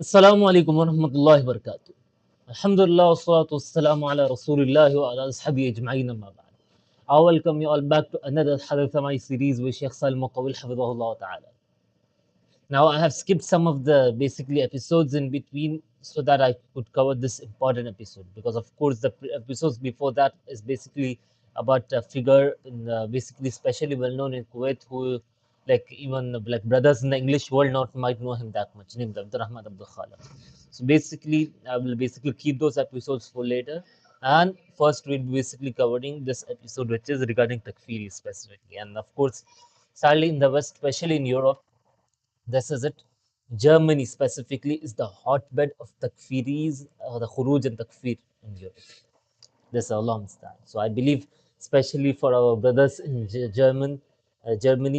Assalamu alaikum wa rahmatullahi wa barakatuh. Alhamdulillah wa salatu wassalamu ala Rasulillah wa ala ashabi ajma'in amma ba'd. I welcome you all back to another Hadith my series with Sheikh Salem Taweel Hafidhahullah ta'ala. Now I have skipped some of the basically episodes in between so that I could cover this important episode because of course the episodes before that is basically about a figure in basically especially well known in Kuwait who like even like brothers in the English world not might know him that much named Abdurrahman Abdul Khalid. So basically I will basically keep those episodes for later, and first we'll be basically covering this episode which is regarding Takfiri specifically, and of course sadly in the West, especially in Europe, this is it. Germany specifically is the hotbed of takfiris or the khuruj and takfir in Europe. This is a long stand. So I believe, especially for our brothers in Germany,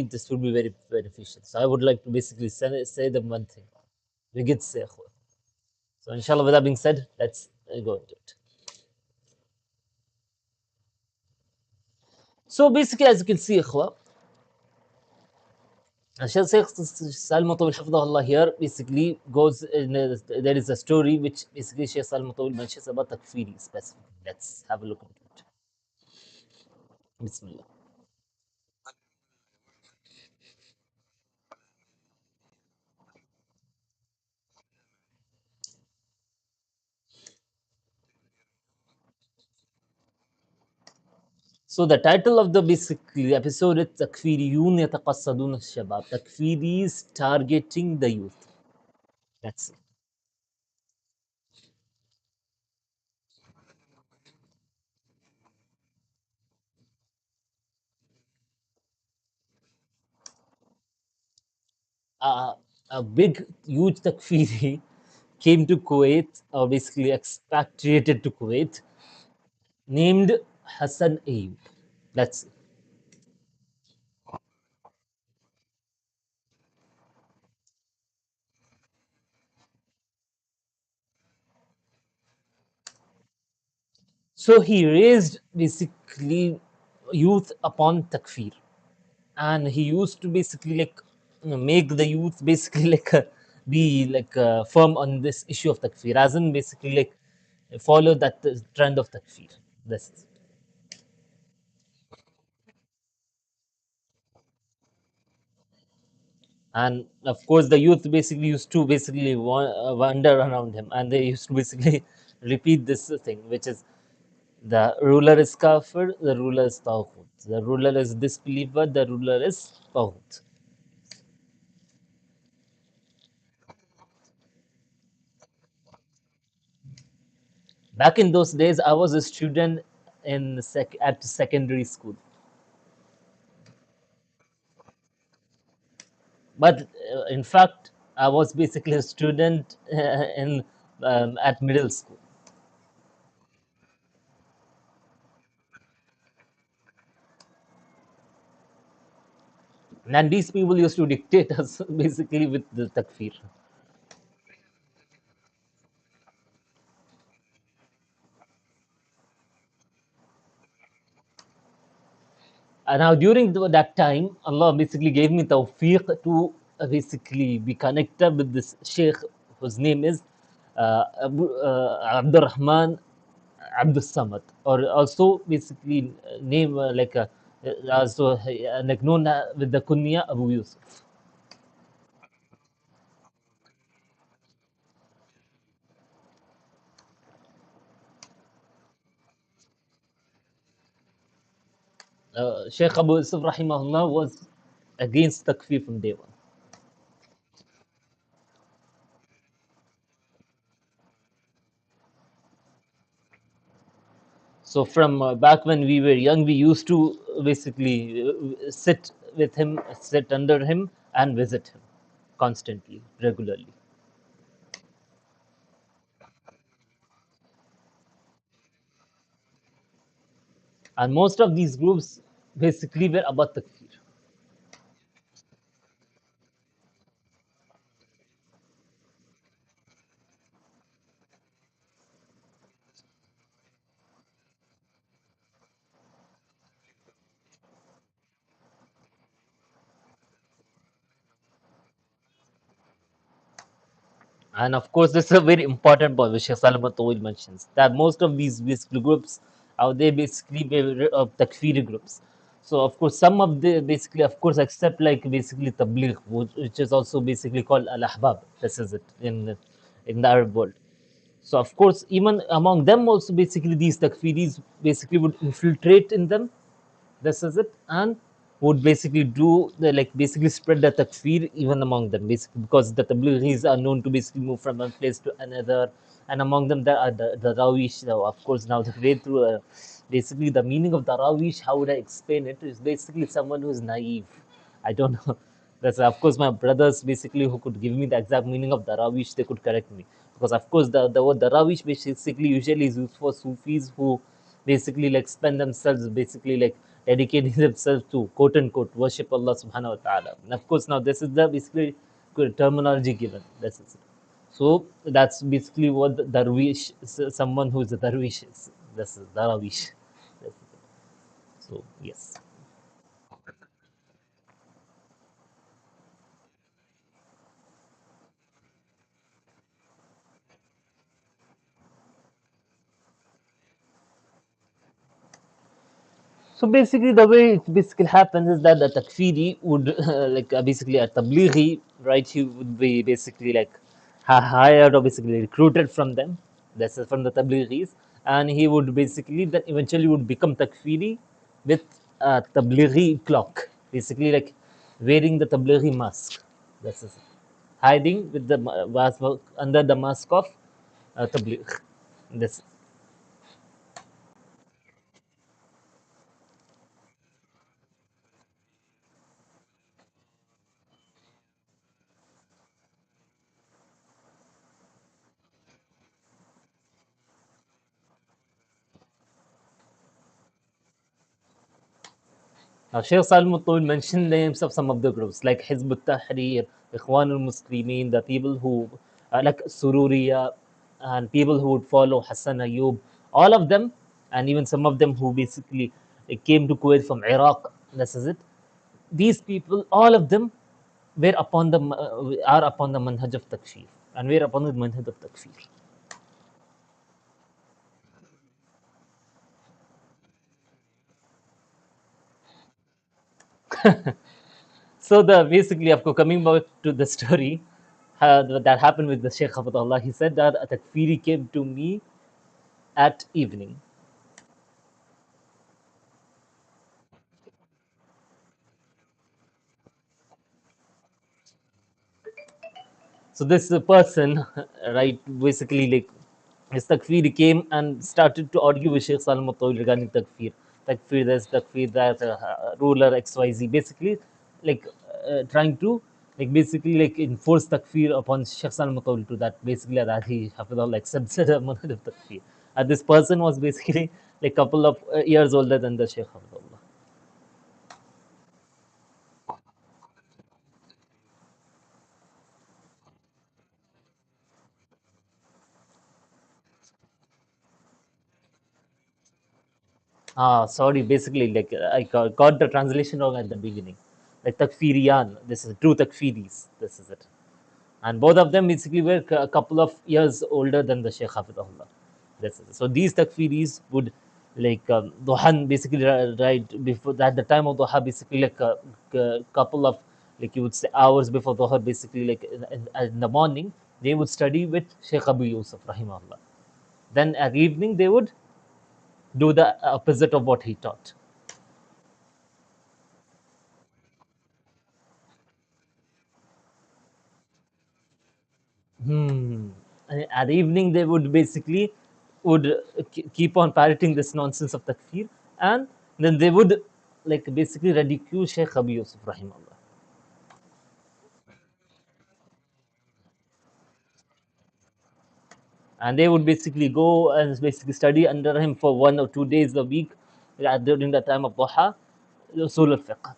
this would be very beneficial. So I would like to basically say them one thing. We get say. So inshallah, with that being said, let's go into it. So basically, as you can see, ikhwa, Sheikh Salim Tawil Hafidahullah here basically goes in there is a story which basically Sheikh Salim Tawil mentions about Takfiri specifically. Let's have a look into it. Bismillah. So the title of the basically episode is Takfiriyun Yataqassadun Shabab. Takfiris targeting the youth. That's it. A big, huge Takfiri came to Kuwait, or basically expatriated to Kuwait, named Hassan Ayub. That's it. So he raised basically youth upon takfir, and he used to basically like make the youth basically like be like firm on this issue of takfir, as in basically like follow that trend of takfir. This is. And of course, the youth basically used to basically wander around him, and they used to basically repeat this thing, which is the ruler is kafir, the ruler is tawhut, the ruler is disbeliever, the ruler is tawhut. Back in those days, I was a student in at secondary school, but in fact, I was basically a student in at middle school. And these people used to dictate us basically with the takfir. And now during that time, Allah basically gave me tawfiq to basically be connected with this Sheikh whose name is Abdurrahman Abdus Samad, or also basically name also like known with the kunya Abu Yusuf. Sheikh Abu Yusuf rahimahullah was against takfir from day one. So from back when we were young, we used to basically sit with him, sit under him, and visit him constantly, regularly. And most of these groups basically were about takfir. And of course, this is a very important point which Sheikh Salman Taweel mentions that most of these basically groups are they basically takfiri groups. So of course, some of the basically, of course, except like basically tabligh, which is also basically called al ahbab. This is it in the Arab world. So of course, even among them also basically these takfiris basically would infiltrate in them, this is it, and would basically do the like basically spread the takfir even among them, basically because the tablighis are known to basically move from one place to another, and among them there are the rawish. Now, of course, now the way through basically the meaning of the rawish, how would I explain it? Is basically someone who is naive. I don't know. That's of course my brothers basically who could give me the exact meaning of Darawish, they could correct me. Because of course the word Darawish basically usually is used for Sufis who basically like spend themselves basically like dedicating themselves to quote unquote worship Allah subhanahu wa ta'ala. And of course now this is the basically good terminology given. That's it. So that's basically what the Darwish, someone who is a Darwish is. This is Darawish. That's it. So yes. So basically, the way it basically happens is that the takfiri would basically a tablighi, right? He would be basically like hired or basically recruited from them. That's from the tablighis, and he would basically then eventually would become takfiri with a tablighi clock, basically like wearing the tablighi mask. That's it. Hiding with the mask under the mask of tabligh. This. Now, Sheikh Salim Al mentioned the names of some of the groups like Hizb ut-Tahrir, Ikhwan al-Muslimin, the people who like Sururiya, and people who would follow Hassan Ayyub, all of them, and even some of them who basically came to Kuwait from Iraq. This is it. These people, all of them, were upon the are upon the manhaj of takfir, and were upon the manhaj of takfir. So the basically, of course, coming back to the story that happened with the Sheikh Hafidullah, he said that a takfiri came to me at evening. So this person, right, basically like his takfir came and started to argue with Sheikh Salam Al regarding takfir. Takfir this, takfir that, ruler XYZ. Basically, like trying to like basically like enforce takfir upon Sheikh Salam Al to that basically that he Hafidullah accepts the manhaj of takfir. And this person was basically like couple of years older than the Sheikh Hafidullah. Sorry. Basically, like I got the translation wrong at the beginning. Like takfiriyan, this is true takfiris. This is it. And both of them basically were a couple of years older than the Sheikh Hafidahullah. That's it. So these takfiris would like Duhan basically right before that the time of Duha basically like a couple of like you would say hours before Duha basically like in the morning they would study with Sheikh Abu Yusuf rahimahullah. Then at evening they would do the opposite of what he taught. Hmm. And at evening, they would basically would keep on parroting this nonsense of takfir, and then they would like basically ridicule Sheikh Abu Yusuf rahimahullah. And they would basically go and basically study under him for 1 or 2 days a week during the time of Duha, Usul al-Fiqh.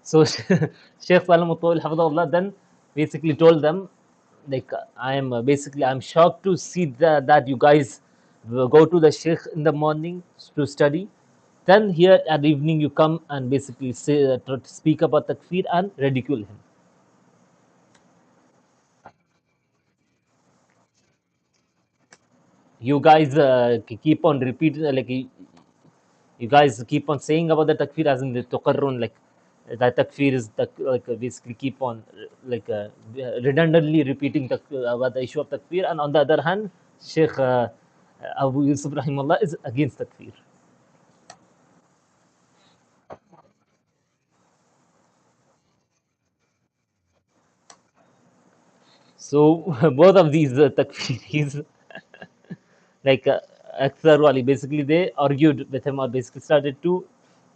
So Sheikh Salam Hafidahullah then basically told them, like, I am basically I'm shocked to see that you guys go to the Sheikh in the morning to study, Then here at evening you come and basically say speak about takfir and ridicule him. You guys keep on repeating you guys keep on saying about the takfir as in the tuqarrun, like that takfir is like basically keep on redundantly repeating about the issue of takfir, and on the other hand, Sheikh Abu Yusuf Rahimullah is against takfir. So both of these takfiris, like Akhtar Wali, basically they argued with him or basically started to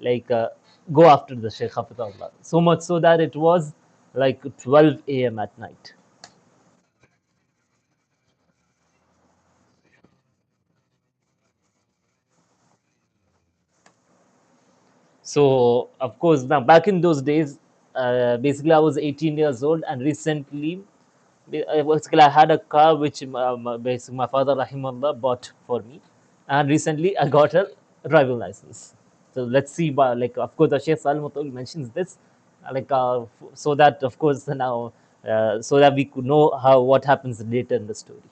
like go after the Sheikh Hafizahullah. So much so that it was like 12 a.m. at night. So of course now back in those days, basically I was 18 years old, and recently basically I had a car which basically my father Rahimullah bought for me, and recently I got a driving license. So let's see, like of course the Sheikh Salim mentions this, so that of course now so that we could know how what happens later in the story.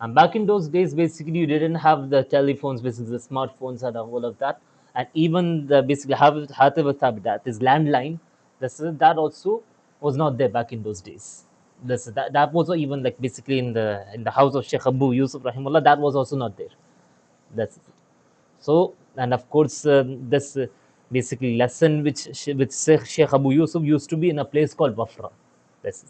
And back in those days, basically, you didn't have the telephones, basically the smartphones and all of that. And even the basically Hativ that is landline, that also was not there back in those days. That was even like basically in the house of Sheikh Abu Yusuf Rahimullah, that was also not there. That's so, and of course, this basically lesson which Sheikh Abu Yusuf used to be in a place called Wafra. That's it.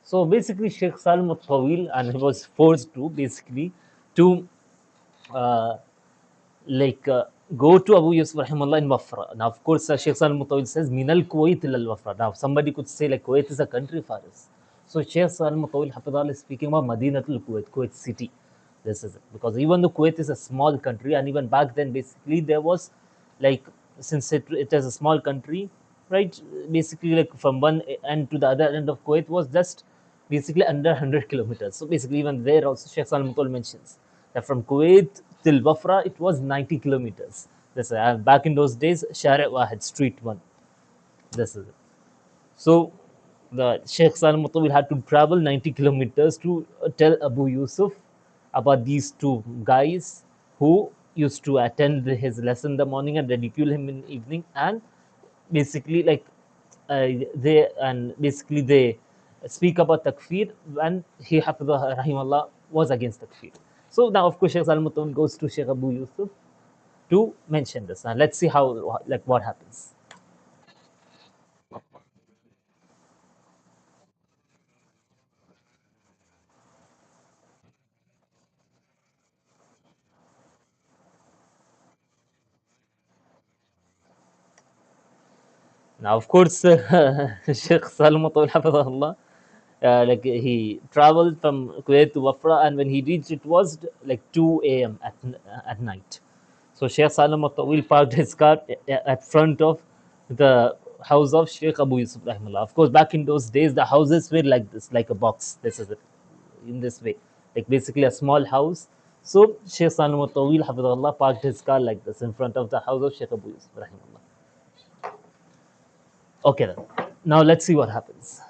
So basically, Sheikh Salim Taweel, and he was forced to basically to uh, like go to Abu Yusuf Rahimullah in Wafra. Now, of course, Sheikh Salim Tawil says, Minal Kuwait al Wafra. Now, somebody could say, like, Kuwait is a country, Faris. So, Sheikh Salim Tawil Hafidhullah is speaking about Madinatul Kuwait, Kuwait city. This is it. Because even though Kuwait is a small country, and even back then, basically, there was like, since it is a small country, right? Basically, like from one end to the other end of Kuwait was just basically under 100 kilometers. So basically, even there also Sheikh Salim Mutol mentions that from Kuwait till Bafra it was 90 kilometers. This back in those days, Shari Wahid, Street One. This is it. So the Sheikh Salim Mutawil had to travel 90 kilometers to tell Abu Yusuf about these two guys who used to attend his lesson in the morning and ridicule him in the evening, and basically like they speak about takfir, and he Hafidhullah Rahimullah was against takfir. So now of course Sheikh Salim Mutawil goes to Sheikh Abu Yusuf to mention this. Now let's see how like what happens. Now, of course, Sheikh Salim Hafizahullah, like he traveled from Kuwait to Wafra, and when he reached, it was like 2 a.m. At night. So Sheikh Salim Tawil parked his car at front of the house of Sheikh Abu Yusuf Rahimullah. Of course, back in those days, the houses were like this, like a box. This is it, in this way, like basically a small house. So Sheikh Salim Tawil Hafizahullah parked his car like this in front of the house of Sheikh Abu Yusuf Rahimullah. Okay, then. Now let's see what happens.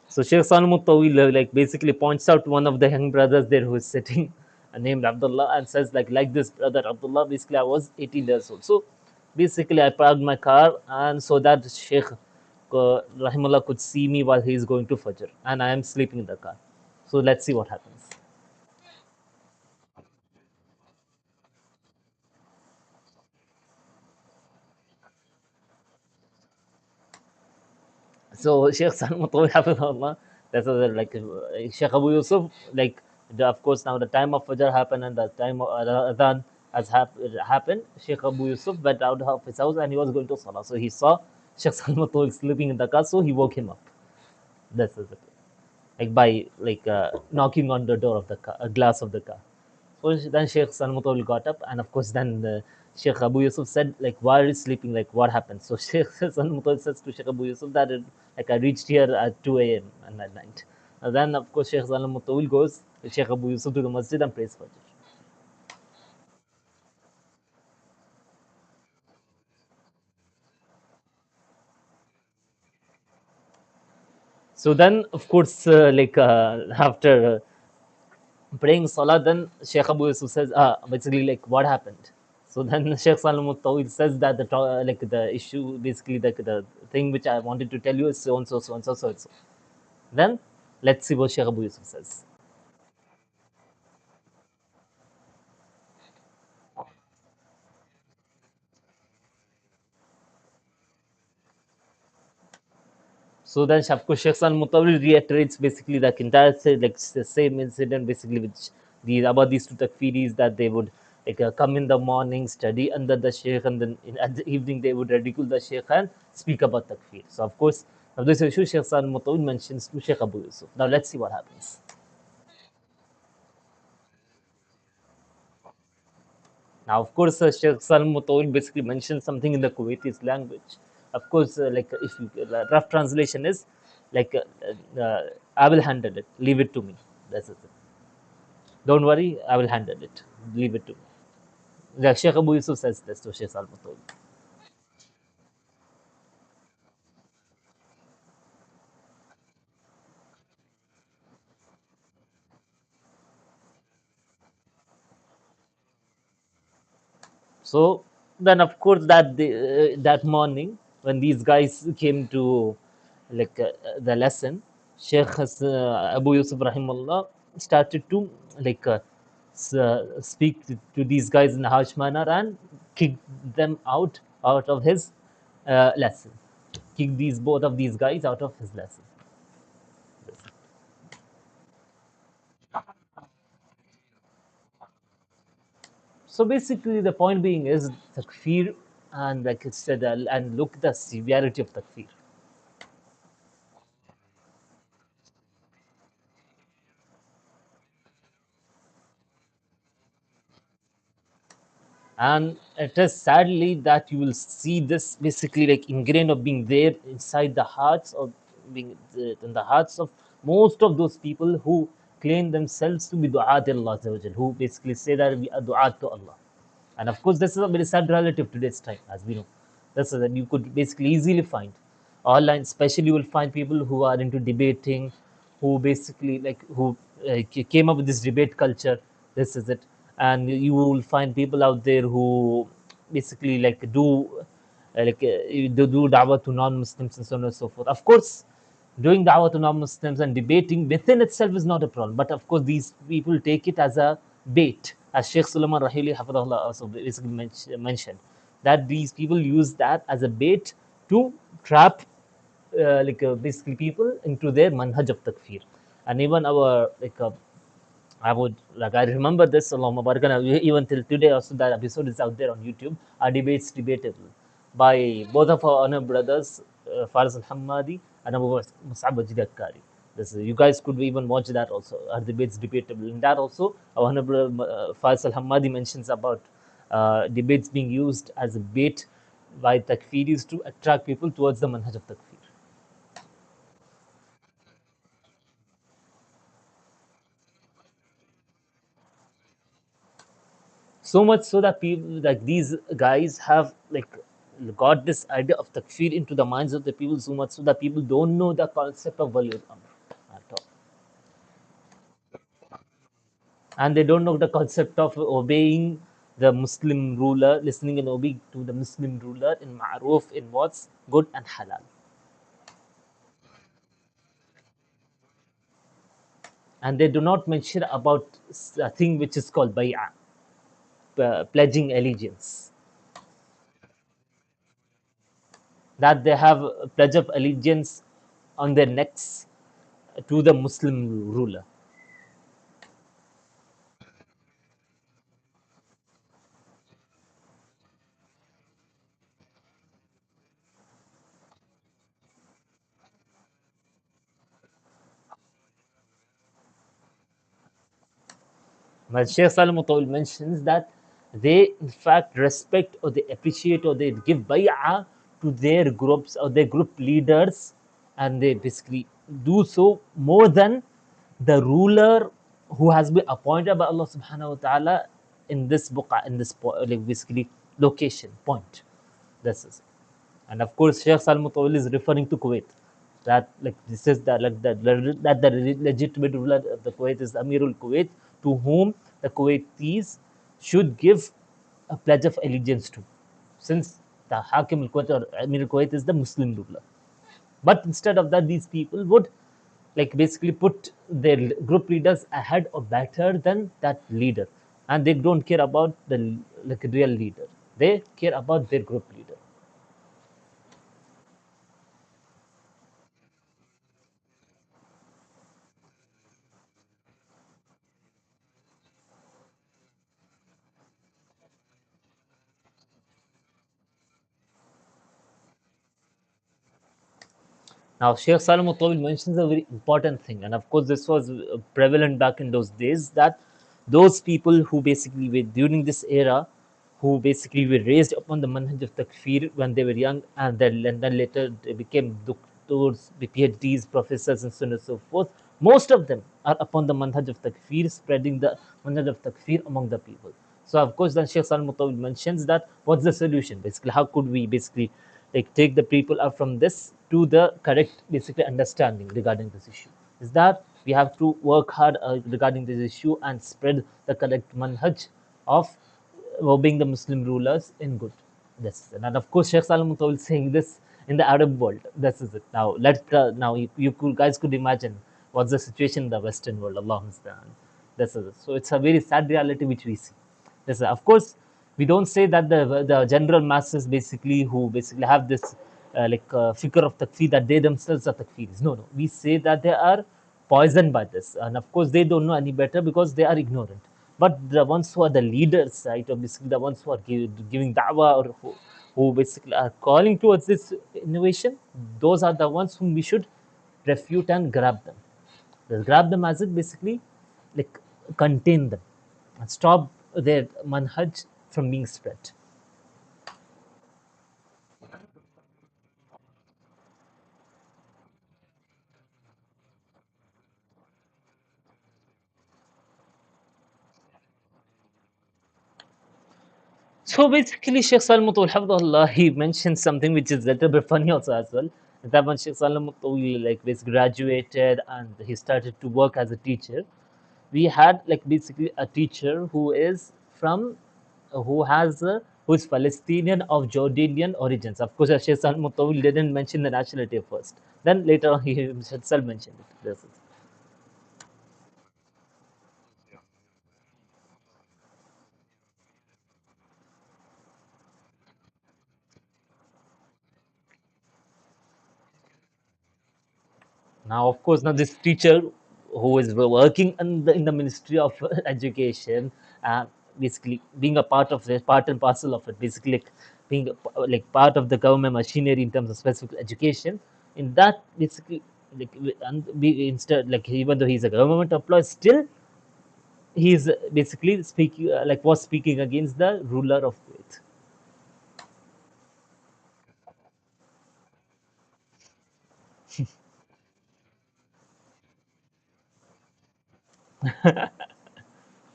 So Sheikh Sanam Tawil like basically points out one of the young brothers there who is sitting, named Abdullah, and says like this brother Abdullah. Basically, I was 18 years old. So basically, I parked my car and so that Sheikh Rahimullah could see me while he is going to Fajr, and I am sleeping in the car. So let's see what happens. So Sheikh Salman Hafizahullah, that's like Sheikh Abu Yusuf, like of course now the time of Fajr happened and the time of Adhan has happened. Sheikh Abu Yusuf went out of his house and he was going to Salah. So he saw Sheikh Salman sleeping in the car, so he woke him up. That's it. Like by like knocking on the door of the car, a glass of the car. So then Sheikh Salman got up, and of course then Sheikh Abu Yusuf said, like, why are you sleeping? Like, what happened? So Sheikh Salman says to Sheikh Abu Yusuf that like I reached here at 2 a.m. and at night. And then of course Sheikh Salman goes with Sheikh Abu Yusuf to the masjid and prays Fajr. So then of course after praying Salah, then Sheikh Abu Yusuf says, basically like what happened? So then Sheikh Salam Taweel says that like the issue, basically the thing which I wanted to tell you is so and so, so and so, so and so. Then let's see what Sheikh Abu Yusuf says. So then Shafko Sheikh Salam Taweel reiterates basically the entire like the same incident, basically which about these two takfiris, that they would like come in the morning, study under the Sheikh, and then at the evening they would ridicule the Sheikh and speak about takfir. So of course, now this issue Sheikh Salam Taweel mentions to Sheikh Abu Yusuf. Now let's see what happens. Now, of course, Sheikh Salim Mutawil basically mentioned something in the Kuwaiti language. Of course, like if you, rough translation is like, I will handle it. Leave it to me. That's it. Don't worry, I will handle it. Leave it to me. Like Sheikh Abu Yusuf says this to Sheikh Salim Mutawil. So then, of course, that morning when these guys came to like the lesson, Sheikh Abu Yusuf Rahimullah started to like speak to these guys in a harsh manner and kick them out of his lesson. Kick these both of these guys out of his lesson. So basically, the point being is takfir, and like I said, and look at the severity of takfir. And it is sadly that you will see this basically like ingrained of being there inside the hearts of being in the hearts of most of those people who claim themselves to be du'at Allah Azza wa Jal, who basically say that we are du'at to Allah. And of course, this is a very sad reality of today's time, as we know. That's that you could basically easily find online, especially you will find people who are into debating, who basically like who came up with this debate culture. This is it, and you will find people out there who basically like do da'wah to non-Muslims and so on and so forth. Of course, doing da'wah to non-Muslims and debating within itself is not a problem. But of course, these people take it as a bait, as Sheikh Sulaiman Rahili Hafidahullah also basically mentioned, that these people use that as a bait to trap basically people into their manhaj of takfir. And even our I would like I remember this Allahumma barakana, even till today also that episode is out there on YouTube. Our debates debatable by both of our honor brothers, Faris Al Hammadi and Abu Musab Jidakkari. This you guys could even watch that also. Our debates debatable. In that also, our honorable Faris Al Hammadi mentions about debates being used as a bait by takfiris to attract people towards the manhaj of takfir. So much so that people like these guys have like got this idea of takfir into the minds of the people, so much so that people don't know the concept of wali amr at all, and they don't know the concept of obeying the Muslim ruler, listening and obeying to the Muslim ruler in ma'ruf, in what's good and halal. And they do not mention about a thing which is called bay'ah, pledging allegiance, that they have a pledge of allegiance on their necks to the Muslim ruler. But Sheikh Salem mentions that they, in fact, respect or they appreciate or they give bay'ah to their groups or their group leaders, and they basically do so more than the ruler who has been appointed by Allah subhanahu wa ta'ala in this book, in this like basically location point. This is, and of course, Sheikh Salman Tawil is referring to Kuwait. That like this is the like that the legitimate ruler of the Kuwait is Amirul Kuwait, to whom the Kuwaitis should give a pledge of allegiance to, since the Hakim al Kuwait or Amir al Kuwait is the Muslim ruler. But instead of that, these people would like basically put their group leaders ahead or better than that leader, and they don't care about the like real leader. They care about their group leader. Now, Sheikh Salam Tawil mentions a very important thing, and of course, this was prevalent back in those days, that those people who basically were during this era, who basically were raised upon the manhaj of takfir when they were young, and then later they became doctors, PhDs, professors, and so on and so forth. Most of them are upon the manhaj of takfir, spreading the manhaj of takfir among the people. So, of course, then Sheikh Salam Tawil mentions that what's the solution? Basically, how could we basically like take the people up from this to the correct basically understanding regarding this issue, is that we have to work hard regarding this issue and spread the correct manhaj of obeying the Muslim rulers in good. This and of course Sheikh Salam Mutawal saying this in the Arab world. This is it. Now now you could, guys could imagine what's the situation in the Western world. Allah Musta'an. This is it. So it's a very sad reality which we see. Yes, of course, we don't say that the general masses basically who basically have this figure of takfir, that they themselves are takfiris. No, no. We say that they are poisoned by this, and of course they don't know any better because they are ignorant. But the ones who are the leaders, right, or basically the ones who are giving da'wah, or who basically are calling towards this innovation, those are the ones whom we should refute and grab them. Just grab them as it basically like contain them and stop their manhaj from being spread. So basically, Sheikh Salim Mutawal, he mentioned something which is a little bit funny also as well. That when Sheikh Salim Mutawal like basically graduated and he started to work as a teacher, we had like basically a teacher who is from, who is Palestinian of Jordanian origins. Of course, Sheikh Salim Mutawal didn't mention the nationality first. Then later on, he himself mentioned it. This is. Now, of course, now this teacher who is working in the Ministry of Education, basically being a part of it, part and parcel of it, basically like being like part of the government machinery in terms of specific education. In that, basically, like and be instead like even though he's a government employee, still he's basically speaking like was speaking against the ruler of Kuwait.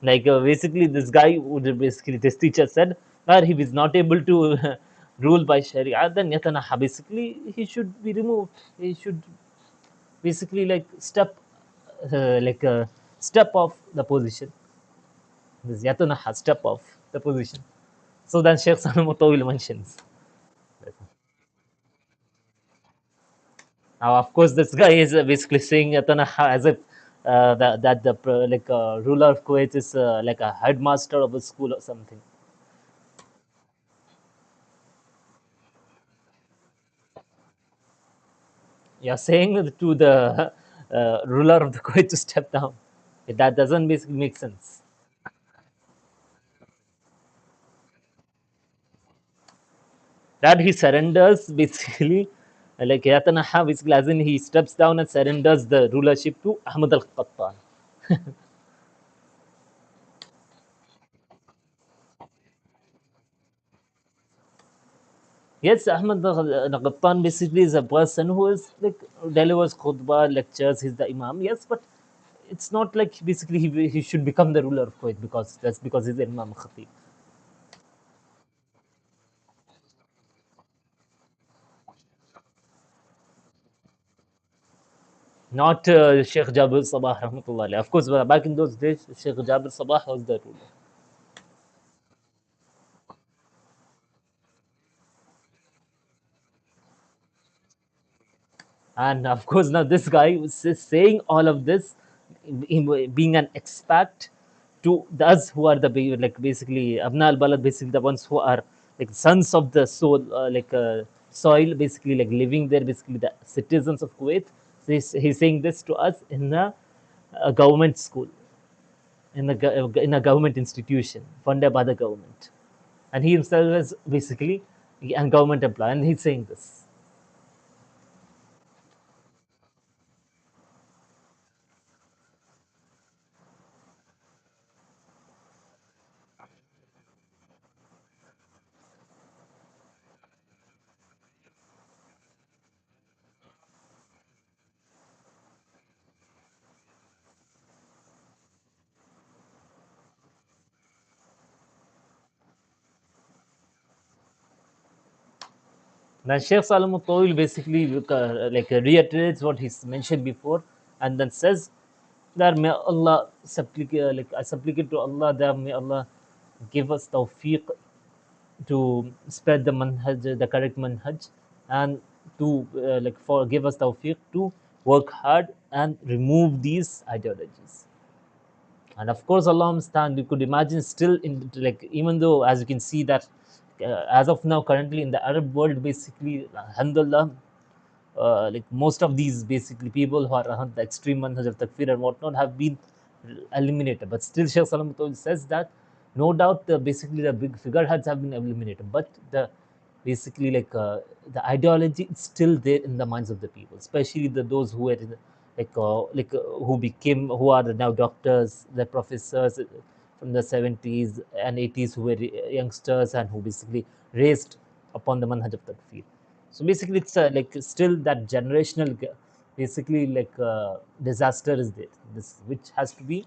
Like basically, this guy would basically this teacher said that he was not able to rule by Sharia. Then Yatanaha basically he should be removed. He should basically like step off the position. This Yatanaha step off the position. So then Sheikh Salam Mutawil mentions. Now, of course, this guy is basically saying Yatanaha as if that the ruler of Kuwait is like a headmaster of a school or something. You're saying to the ruler of the Kuwait to step down. That doesn't basically make sense. That he surrenders basically, like Yatanaha, basically, as in he steps down and surrenders the rulership to Ahmad al Qattan. Yes, Ahmad al Qattan basically is a person who is like delivers khutbah, lectures, he's the Imam, yes, but it's not like basically he should become the ruler of Kuwait because that's because he's the Imam Khatib. Not Sheikh Jabir Sabah, rahmatullah alayhi. Of course, back in those days, Sheikh Jabir Sabah was the ruler. And of course, now this guy was saying all of this, being an expat to us who are the like basically Abna al Balad, basically the ones who are like sons of the soul, soil, basically like living there, basically the citizens of Kuwait. So he's saying this to us in a government school, in a government institution funded by the government, and he himself is basically a government employee, and he's saying this. Now, Sheikh Salem Taweel basically reiterates what he's mentioned before, and then says that may Allah supplicate, like I supplicate to Allah that may Allah give us tawfiq to spread the manhaj, the correct manhaj, and to for give us tawfiq to work hard and remove these ideologies. And of course, Allah stand, you could imagine still in like even though as you can see that as of now currently in the Arab world, basically, alhamdulillah, like most of these basically people who are on the extreme manhaj of takfir and whatnot have been eliminated. But still, Sheikh Salam says that no doubt basically the big figureheads have been eliminated, but the basically the ideology is still there in the minds of the people, especially those who are who became who are now doctors, the professors from the 70s and 80s who were youngsters and who basically raised upon the manhaj of takfir. So basically, it's still that generational basically disaster is there. This which has to be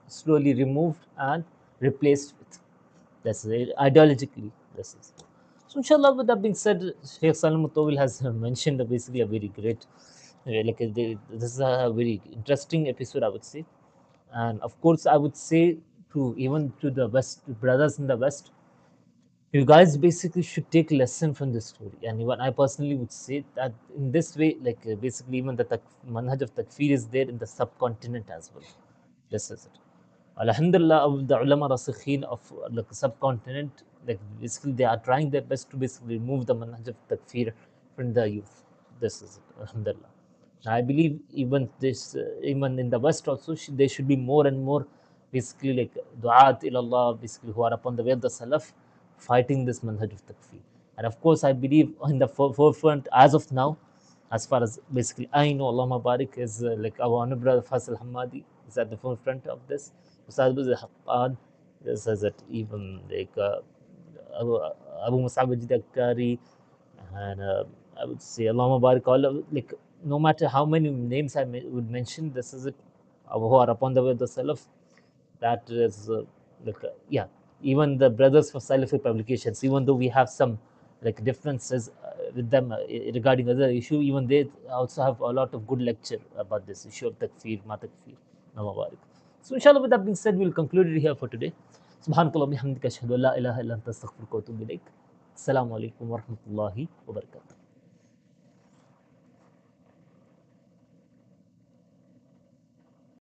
slowly removed and replaced with. That's it. Ideologically. This is. So inshallah, with that being said, Sheikh Salim Mutawil has mentioned basically a very great, this is a very interesting episode, I would say. And of course, I would say to even to the West brothers in the West, you guys basically should take lesson from this story. And even I personally would say that in this way, basically even the manhaj of takfir is there in the subcontinent as well. This is it. Alhamdulillah, of the ulama rasikhin of like subcontinent, like basically they are trying their best to basically remove the manhaj of takfir from the youth. This is it. Alhamdulillah. I believe even this, even in the West also, there should be more and more basically like du'at ilallah, basically who are upon the way of the Salaf, fighting this manhaj of takfir. And of course, I believe in the forefront as of now, as far as basically I know, Allah Mabarak is like our honored brother Faisal Hamadi is at the forefront of this. Ustad Abu Haqqan says that even Abu, Abu Musab Akari, and I would say Allah Mubarak, all of, like no matter how many names I would mention, this is it, who are upon the way of the Salaf. That is yeah, even the brothers for Salafi publications, even though we have some like differences with them regarding other issue, even they also have a lot of good lecture about this issue of takfir, ma takfir, na Mubarak. So inshallah, with that being said, we'll conclude it here for today. Subhanakallah bihamdika ashhadu an la ilaha illa anta astaghfiruka wa atubu ilaik. Assalamu alaikum wa rahmatullahi wa barakatuh.